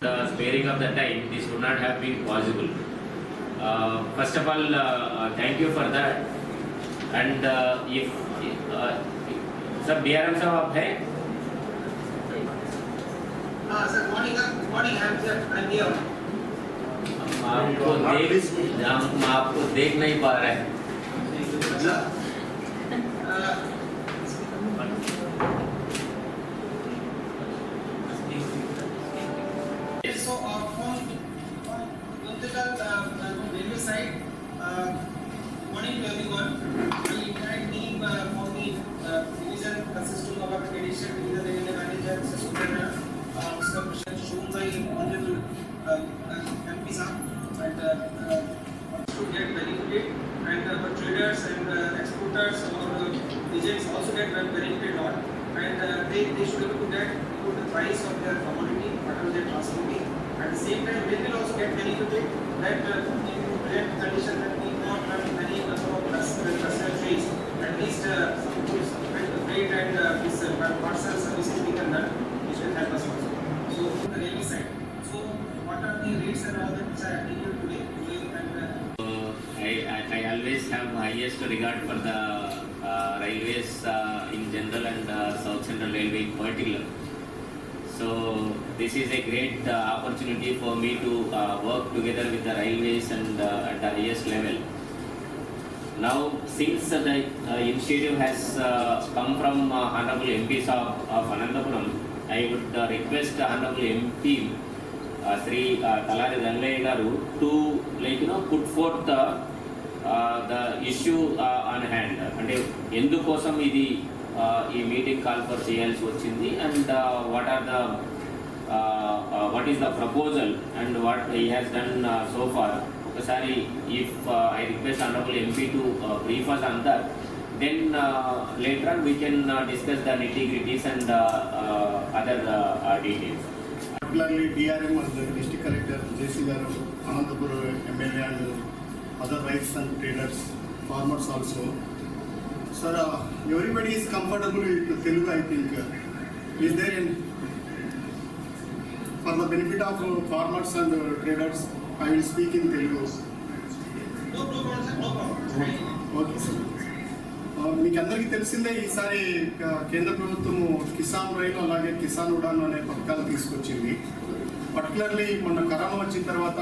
The sparing of the time, this would not have been possible. First of all, thank you for that. And if सब DRM साहब आप हैं? Sir, morning, sir. I'm here. हम आपको देख नहीं पा रहे हैं। So from Guntikal railway side, morning to everyone. The entire team from the division consisting of expedition, the railway manager, Mr. Subrana, Mr. shown by Honorable MP Sam, and to get benefited, and traders and exporters or agents also get benefited a lot, and they should be able to get the price of their commodity, whatever they are transporting. At the same time, they will also get benefited that in present condition that we not have many number of personal trades, at least freight and this parcel service to be done, which will help us also. So from the railway side, so what are the rates and all that which are applicable today? I always have highest regard for the railways in general and South Central Railway in particular. So this is a great opportunity for me to work together with the railways and at the highest level. Now, since the initiative has come from Honorable MPs of Anandapuram, I would request Honorable MP Sri Talari Rangayya garu to put forth the issue on hand. అంటే ఎందుకోసం ఇది ఈ meeting call for చేయాల్సి వచ్చింది and what is the proposal and what he has done so far. ఒకసారి if I request honourable MP to brief us on that, then later on we can discuss the nitty-gritties and other details. Particularly DRM as the district collector, JC Garu, Anantapur MLA and other rights and traders, farmers also. Sir, everybody is comfortable with Telugu, I think. Is there any, for the benefit of farmers and traders, I will speak in Telugu. No problem, sir. No problem. Okay, sir. మీకు అందరికీ తెలిసిందే ఈసారి కేంద్ర ప్రభుత్వము కిసాన్ రైలు అలాగే కిసాన్ ఉడాన్ అనే పథకాలు తీసుకొచ్చింది. పర్టికులర్లీ మొన్న కరోనా వచ్చిన తర్వాత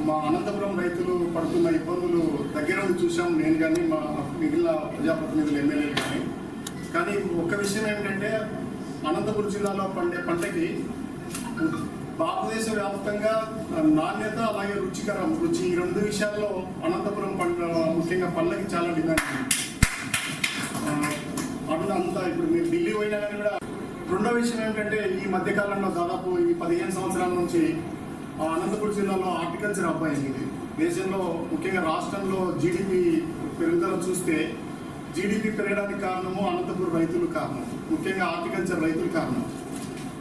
మా అనంతపురం రైతులు పడుతున్న ఇబ్బందులు దగ్గర నుండి చూసాం, నేను కానీ మా మిగిలిన ప్రజాప్రతినిధులు ఎమ్మెల్యేలు కానీ ఒక్క విషయం ఏమిటంటే అనంతపురం జిల్లాలో పండే పంటకి భారతదేశ వ్యాప్తంగా నాణ్యత అలాగే రుచి ఈ రెండు విషయాల్లో అనంతపురం పంట ముఖ్యంగా పళ్ళకి చాలా డిమాండ్ ఉంది. అంతా ఇప్పుడు మీరు ఢిల్లీ పోయినా కానీ కూడా. రెండో విషయం ఏమిటంటే ఈ మధ్యకాలంలో దాదాపు ఈ 15 సంవత్సరాల నుంచి అనంతపురం జిల్లాలో హార్టికల్చర్ హబ్ అయింది. దేశంలో ముఖ్యంగా రాష్ట్రంలో జీడిపి పెరుగుదల చూస్తే జీడిపి పెరగడానికి కారణము అనంతపురం రైతులు కారణం, ముఖ్యంగా హార్టికల్చర్ రైతులు కారణం.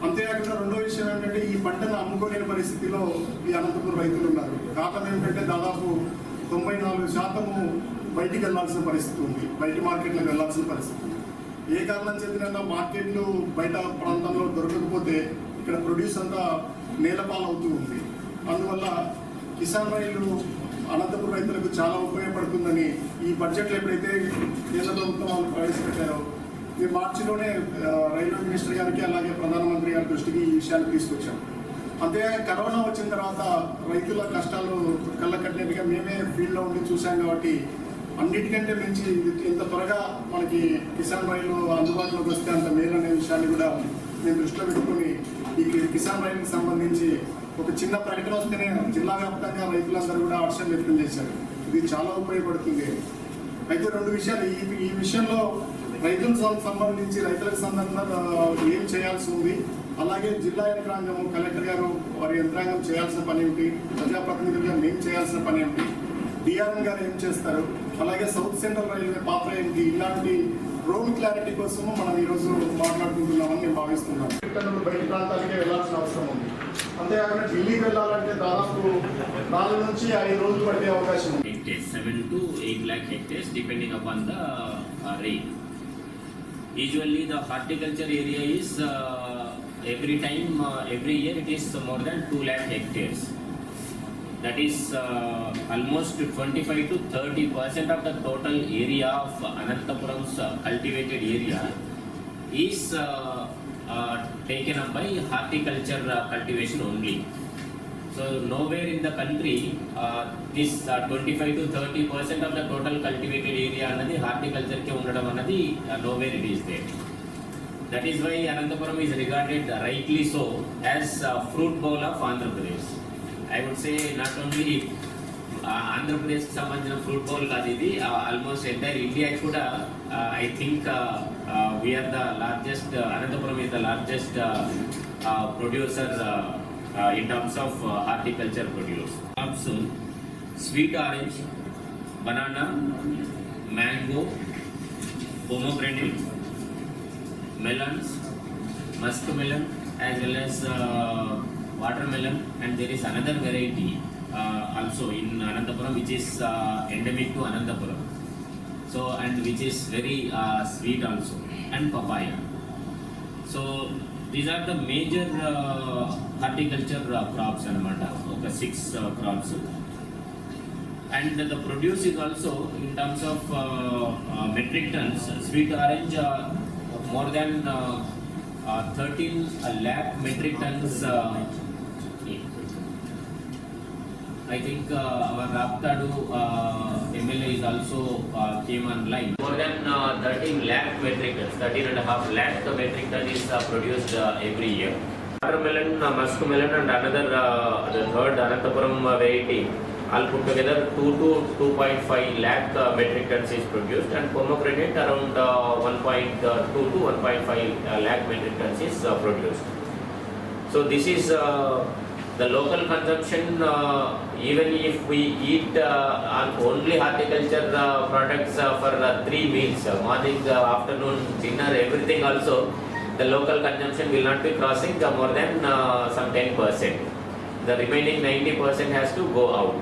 అంతేకాకుండా రెండో విషయం ఏంటంటే ఈ పంటను అమ్ముకోలేని పరిస్థితిలో ఈ అనంతపురం రైతులు ఉన్నారు. కారణం ఏంటంటే దాదాపు 94% బయటికి వెళ్లాల్సిన పరిస్థితి ఉంది, బయట మార్కెట్లకు వెళ్లాల్సిన పరిస్థితి ఉంది. ఏ కారణం చెందిన మార్కెట్లు బయట ప్రాంతంలో దొరకకపోతే ఇక్కడ ప్రొడ్యూస్ అంతా నేలపాలవుతూ ఉంది. అందువల్ల కిసాన్ రైలు అనంతపురం రైతులకు చాలా ఉపయోగపడుతుందని ఈ బడ్జెట్లో ఎప్పుడైతే కేంద్ర ప్రభుత్వం వాళ్ళు ప్రవేశపెట్టారో ఈ మార్చిలోనే రైల్వే మినిస్టర్ గారికి అలాగే ప్రధానమంత్రి గారి దృష్టికి ఈ విషయాన్ని తీసుకొచ్చాం. అంతేగాక కరోనా వచ్చిన తర్వాత రైతుల కష్టాలు కళ్ళకట్టినట్టుగా మేమే ఫీల్డ్లో ఉండి చూసాం కాబట్టి అన్నిటికంటే మించి ఇంత త్వరగా మనకి కిసాన్ రైలు అందుబాటులోకి వస్తే అంత మేలు అనే విషయాన్ని కూడా మేము దృష్టిలో పెట్టుకుని ఈ కిసాన్ రైలుకి సంబంధించి ఒక చిన్న ప్రకటన వస్తేనే జిల్లా వ్యాప్తంగా రైతులందరూ కూడా హర్షం వ్యక్తం చేశారు. ఇది చాలా ఉపయోగపడుతుంది. అయితే రెండు విషయాలు ఈ విషయంలో రైతులకు సంబంధించి రైతులకు సంబంధంగా ఏం చేయాల్సి ఉంది, అలాగే జిల్లా యంత్రాంగం కలెక్టర్ గారు వారి యంత్రాంగం చేయాల్సిన పని ఏమిటి, ప్రజాప్రతినిధులుగా మేము చేయాల్సిన పని ఏమిటి, డిఆర్ఎం గారు ఏం చేస్తారు, అలాగే సౌత్ సెంట్రల్ రైల్వే పాత్ర ఏంటి, ఇలాంటి రోడ్ క్లారిటీ కోసము మనం ఈరోజు మాట్లాడుకుంటున్నామని నేను భావిస్తున్నాను. బయట ప్రాంతాలకే వెళ్లాల్సిన అవసరం ఉంది. అంతేకాకుండా ఢిల్లీకి వెళ్ళాలంటే దాదాపు 4 నుంచి 5 రోజులు పట్టే అవకాశం ఉంది. 7 to 8 lakh hectares depending upon the rain. Usually the horticulture area is every year it is more than 2 lakh hectares. That is almost 25 to 30% of the total area of Anantapuram's cultivated area is taken up by horticulture cultivation only. So nowhere in the country this 25 to 30% of the total cultivated area anadi horticulture ke undadam anadi nowhere it is there. That is why Anantapuram is regarded rightly so as fruit bowl of Andhra Pradesh. I would say not only Andhra Pradesh ki sambandhina fruit bowl kaadu idi, almost entire India kuda I think we are the largest, Anantapuram is the largest producer in terms of horticulture produce. Also, sweet orange, banana, mango, pomegranate, melons, muskmelon, as well as watermelon, and there is another variety also in Anantapuram which is endemic to Anantapuram. So, and which is very sweet also, and papaya. So these are the major horticulture crops anamata, okay, 6 crops. And the produce is also in terms of metric tons. Sweet orange more than 13 lakh metric tons. I think our Raptadu MLA is also came online. More than 13 lakh metric tons, 13.5 lakh metric ton is produced every year. Watermelon, muskmelon, and another the third Anantapuram variety, all put together 2 to 2.5 lakh metric tons is produced, and pomegranate around 1.2 to 1.5 lakh metric tons is produced. So this is the local consumption. Even if we eat on only horticulture products for 3 meals, morning, afternoon, dinner, everything also, the local consumption will not be crossing more than some 10%. The remaining 90% has to go out.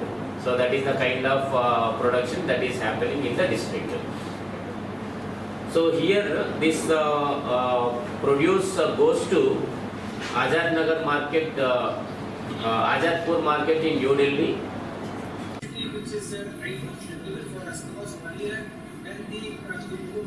So that is the kind of production that is happening in the district. So here this produce goes to Azad Nagar market, Azadpur market in New Delhi. Which is right now scheduled for us, because earlier when the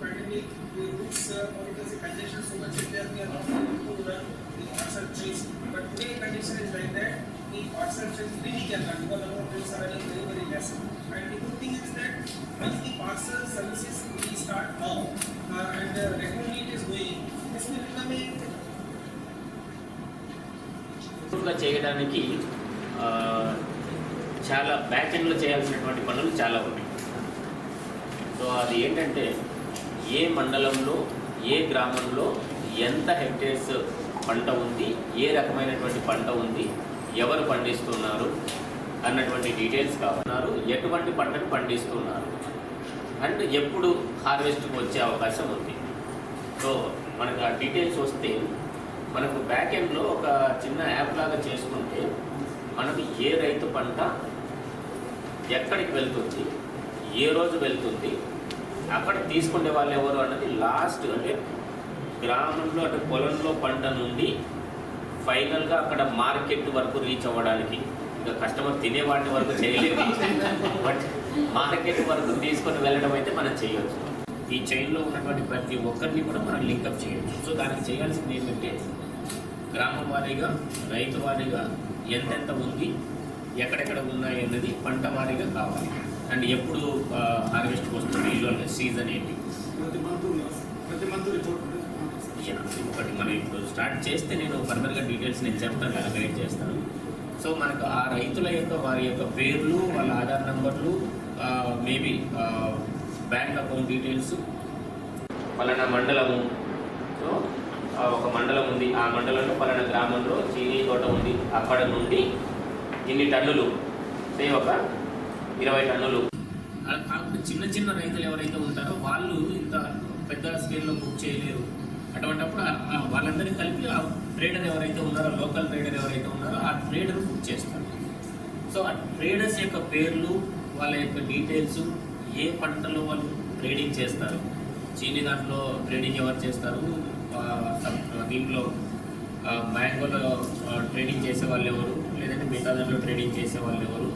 pandemic, the routes or because the congestion so much is there, we are not able to run the orchard trees. But today condition is like that, the orchard trees really can run because the number of trees are running very less. And the good thing is that once the parcel services we start now and regularly it is going, this will become a చేయడానికి చాలా back ఎండ్లో చేయాల్సినటువంటి పనులు చాలా ఉన్నాయి. So అది ఏంటంటే ఏ మండలంలో ఏ గ్రామంలో ఎంత హెక్టేర్స్ పంట ఉంది, ఏ రకమైనటువంటి పంట ఉంది, ఎవరు పండిస్తున్నారు అన్నటువంటి డీటెయిల్స్ కావాలన్నారు, ఎటువంటి పంటను పండిస్తున్నారు అండ్ ఎప్పుడు హార్వెస్ట్కి వచ్చే అవకాశం ఉంది. సో మనకు ఆ డీటెయిల్స్ వస్తే మనకు బ్యాక్ ఎండ్లో ఒక చిన్న యాప్ లాగా చేసుకుంటే మనకు ఏ రైతు పంట ఎక్కడికి వెళ్తుంది, ఏ రోజు వెళ్తుంది, అక్కడ తీసుకునే వాళ్ళు ఎవరు అన్నది లాస్ట్, అంటే గ్రామంలో అంటే పొలంలో పంట నుండి ఫైనల్గా అక్కడ మార్కెట్ వరకు రీచ్ అవ్వడానికి, ఇంకా కస్టమర్ తినేవాటి వరకు చేయలేదు, బట్ మార్కెట్ వరకు తీసుకొని వెళ్ళడం అయితే మనం చేయొచ్చు. ఈ చైన్లో ఉన్నటువంటి ప్రతి ఒక్కరిని కూడా మనం లింకప్ చేయొచ్చు. సో దానికి చేయాల్సింది ఏంటంటే గ్రామం వారీగా, రైతు వారీగా ఎంతెంత ఉంది, ఎక్కడెక్కడ ఉన్నాయి అన్నది పంట వారీగా కావాలి. అండ్ ఎప్పుడు హార్వెస్ట్కి వస్తుంది, ఈలోనే సీజన్ ఏంటి, ప్రతి మంత్ రిపోర్ట్ ఒకటి మనం ఇప్పుడు స్టార్ట్ చేస్తే నేను ఫర్దర్గా డీటెయిల్స్ నేను చెప్తాను, గైడ్ చేస్తాను. సో మనకు ఆ రైతుల యొక్క వారి యొక్క పేర్లు, వాళ్ళ ఆధార్ నంబర్లు, మేబీ బ్యాంక్ అకౌంట్ డీటెయిల్స్, పలానా మండలము, సో ఒక మండలం ఉంది, ఆ మండలంలో పలానా గ్రామంలో చీనీ తోట ఉంది, అక్కడ నుండి ఇన్ని టన్నులు, సే ఒక 20 టన్నులు. కాకపోతే చిన్న చిన్న రైతులు ఎవరైతే ఉంటారో వాళ్ళు ఇంత పెద్ద స్కేల్లో బుక్ చేయలేరు. అటువంటిప్పుడు వాళ్ళందరినీ కలిపి ఆ ట్రేడర్ ఎవరైతే ఉన్నారో, లోకల్ ట్రేడర్ ఎవరైతే ఉన్నారో ఆ ట్రేడర్ బుక్ చేస్తారు. సో ఆ ట్రేడర్స్ యొక్క పేర్లు, వాళ్ళ యొక్క డీటెయిల్స్, ఏ పంటలో వాళ్ళు ట్రేడింగ్ చేస్తారు, చీనీ దాంట్లో ట్రేడింగ్ ఎవరు చేస్తారు, దీంట్లో మ్యాంగోలో ట్రేడింగ్ చేసే వాళ్ళు ఎవరు, లేదంటే మిగతా దాంట్లో ట్రేడింగ్ చేసే వాళ్ళు ఎవరు,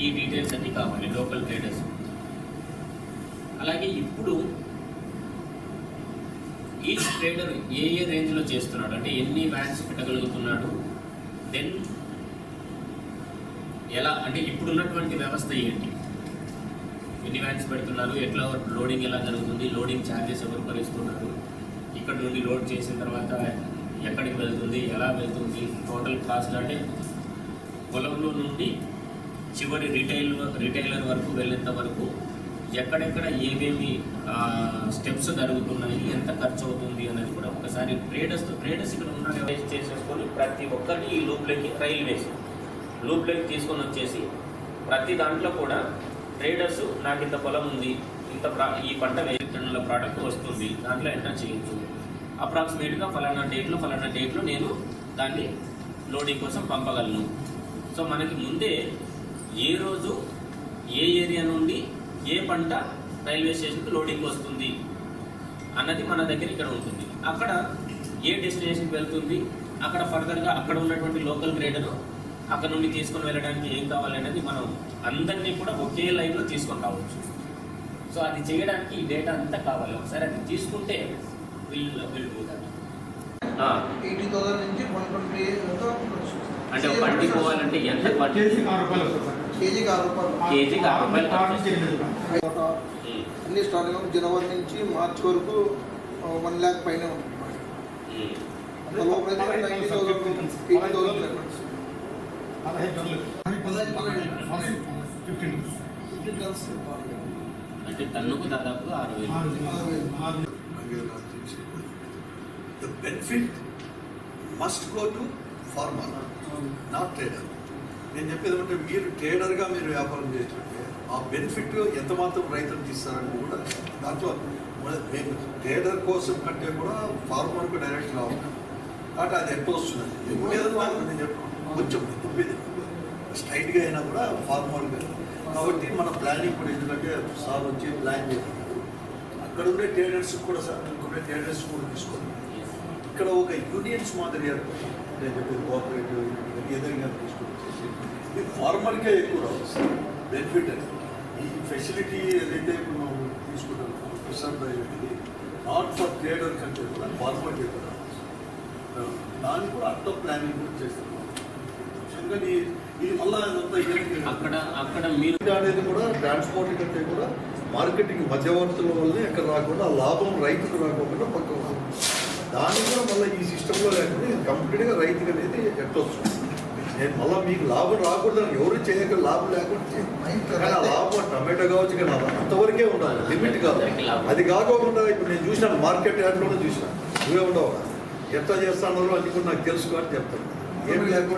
ఈ డీటెయిల్స్ అన్నీ కావాలి లోకల్ ట్రేడర్స్. అలాగే ఇప్పుడు ఈ ట్రేడర్ ఏ రేంజ్లో చేస్తున్నాడు, అంటే ఎన్ని వ్యాన్స్ పెట్టగలుగుతున్నాడు, దెన్ ఎలా, అంటే ఇప్పుడున్నటువంటి వ్యవస్థ ఏంటి, ఎన్ని వ్యాన్స్ పెడుతున్నారు, ఎట్లా లోడింగ్ ఎలా జరుగుతుంది, లోడింగ్ ఛార్జెస్ ఎవరు భరిస్తున్నారు, ఇక్కడ నుండి లోడ్ చేసిన తర్వాత ఎక్కడికి వెళ్తుంది, ఎలా వెళ్తుంది, టోటల్ కాస్ట్, అంటే పొలంలో నుండి చివరి రిటైలర్ వరకు వెళ్ళేంత వరకు ఎక్కడెక్కడ ఏమేమి స్టెప్స్ జరుగుతున్నాయి, ఎంత ఖర్చు అవుతుంది అనేది కూడా ఒకసారి ట్రేడర్స్ ఇక్కడ ఉన్న చేసేసుకొని ప్రతి ఒక్కరిని ఈ లూప్లోకి లూప్లోకి తీసుకొని వచ్చేసి ప్రతి దాంట్లో కూడా ట్రేడర్స్ నాకు ఇంత పొలం ఉంది, ఈ పంట 1000 టన్నుల ప్రోడక్ట్ వస్తుంది, దాంట్లో ఎంటర్ చేయొచ్చు, అప్రాక్సిమేట్గా ఫలానా డేట్లో నేను దాన్ని లోడింగ్ కోసం పంపగలను. సో మనకి ముందే ఏ రోజు ఏ ఏరియా నుండి ఏ పంట రైల్వే స్టేషన్కి లోడింగ్ వస్తుంది అన్నది మన దగ్గర ఇక్కడ ఉంటుంది. అక్కడ ఏ డెస్టినేషన్కి వెళ్తుంది, అక్కడ ఫర్దర్గా అక్కడ ఉన్నటువంటి లోకల్ గ్రేడరు అక్కడ నుండి తీసుకొని వెళ్ళడానికి ఏం కావాలనేది మనం అందరినీ కూడా ఒకే లైన్లో తీసుకొని రావచ్చు. సో అది చేయడానికి ఈ డేటా అంతా కావాలి. ఒకసారి అది తీసుకుంటే వీళ్ళు 80,000 నుంచి 120 దాకా అంటే ఒక బండి పోవాలంటే ఎంత కేజీకి 6 రూపాయలు వస్తుంది సార్. కేజీకి 6 రూపాయలు. కేజీకి 6 రూపాయలు ఖర్చు చేస్తుంది. అన్ని స్టార్టింగ్ జనవరి నుంచి మార్చి వరకు 1 lakh పైన ఉంటుంది. అంత లోపల 90,000 80,000 లెక్కలు. 15 టన్స్ అంటే టన్నుకు దాదాపు 6,000. The benefit must go to farmer, not trader. నేను చెప్పేది ఏమంటే మీరు ట్రేడర్గా మీరు వ్యాపారం చేస్తుంటే ఆ బెనిఫిట్ ఎంత మాత్రం రైతులకు ఇస్తారని కూడా దాంట్లో మేము ట్రేడర్ కోసం కంటే కూడా ఫార్మర్కు డైరెక్ట్ రావాలి. కాబట్టి అది ఎట్లా వస్తున్నది నేను చెప్పాను కొంచెం చెప్పేది స్ట్రైట్గా అయినా కూడా ఫార్మర్గా. కాబట్టి మన ప్లానింగ్ కూడా ఎందుకంటే సార్ వచ్చి ప్లాన్ చేస్తున్నారు, అక్కడ ఉండే ట్రేడర్స్ కూడా సార్ ఉండే ట్రేడర్స్ కూడా తీసుకోండి. ఇక్కడ ఒక యూనియన్స్ మాదిరి ఏర్పడి నేను చెప్పేది కోఆపరేటివ్ ఏదైనా తీసుకొని వచ్చేసి ఇది ఫార్మర్కే ఎక్కువ రావాలి సార్ బెనిఫిట్ అని. ఈ ఫెసిలిటీ ఏదైతే ఇప్పుడు మనం తీసుకుంటాం కిసాన్ డ్రైవ్ అనేది నాట్ ఫర్ ట్రేడర్ కంటే కూడా ఫార్మర్కి ఎక్కువ రావాలి. దాన్ని కూడా అర్థం ప్లానింగ్ కూడా చేస్తున్నాం. ఎందుకంటే ఇది మళ్ళీ అక్కడ మీరు అనేది కూడా ట్రాన్స్పోర్ట్ కంటే కూడా మార్కెటింగ్ మధ్యవర్తుల వల్లనే ఎక్కడ రాకుండా లాభం రైతుకు రాకుండా పక్క దాన్ని కూడా మళ్ళీ ఈ సిస్టంలో లేకుండా కంప్లీట్గా రైతుకి అనేది ఎట్టొస్తుంది. నేను మళ్ళీ మీకు లాభం రాకూడదని ఎవరు చేయక లాభం లేకుండా కానీ ఆ లాభం టమాటో కావచ్చు కానీ అంతవరకే ఉండాలి, లిమిట్ కాదు. అది కాకోకుండా ఇప్పుడు నేను చూసినాను మార్కెట్ యాడ్లోనే చూసినాను, నువ్వే ఉండవు ఎట్లా చేస్తానో అది కూడా నాకు తెలుసు అని చెప్తాను. ఏమి లేకుండా